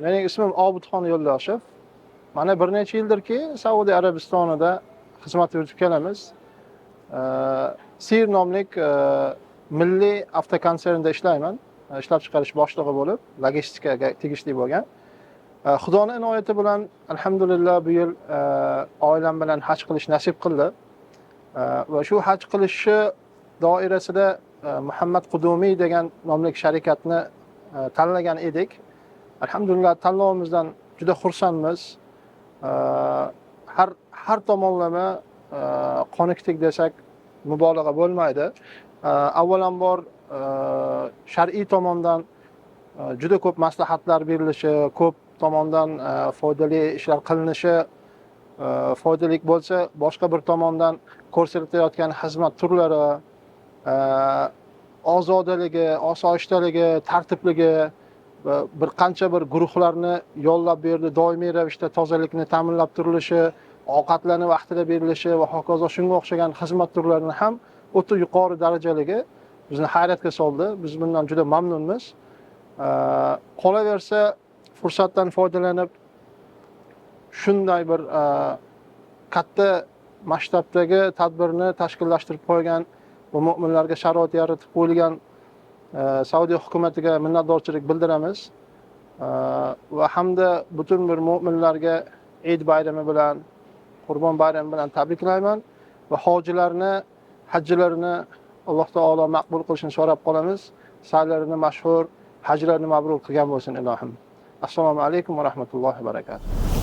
Mening ismim Obidxon Yo'ldoshev. Mana bir necha yildirki Saudiya Arabistonida xizmat yuritib kelamiz. Sir nomli milliy avtokonsernda ishlayman. Ishlab chiqarish boshlig'i bo'lib, logistikaga tegishli bo'lgan. Xudoning inoyati bilan alhamdulillah bu yil oilam bilan haj qilish nasib qildi. Va shu haj qilishi doirasida Muhammad Qudumiy degan nomli sharikatni tanlagan edik. Alhamdulillah tanlovimizdan juda xursandmiz. Har tomonlama qoniqdik desak mubolag'a bo'lmaydi. Avvalambor shar'iy tomondan juda ko'p maslahatlar berilishi, ko'p tomondan foydali ishlar qilinishi foydali bo'lsa, boshqa bir tomondan ko'rsatilayotgan xizmat turlari, ozodaligi, osoyishtaligi, tartibligi bir qancha bir guruhlarni yollab berdi, doimiy ravishda tozalikni ta'minlab turilishi, ovqatlarni vaqtida berilishi va hokazo shunga o'xshagan xizmat turlarini ham o'ta yuqori darajaligi bizni hayratga soldi. Biz bundan juda mamnunmiz. Qolaversa, fursatdan foydalanib shunday bir katta masshtabdagi tadbirni tashkillashtirib qo'ygan va mu'minlarga sharoit yaratib qo'yilgan Saudiya hukumatiga minnatdorchilik bildiramiz. Va hamda butun bir mu'minlarga Eid bayrami bilan, Qurbon bayrami bilan tabriklayman va hojilarni hajlarini Alloh taolo maqbul qilishini so'rab qolamiz. Sa'ylarini mashhur, hajlarini mabrur qilgan bo'lsin ilohim. Assalomu alaykum va rahmatullohi va barakatuh.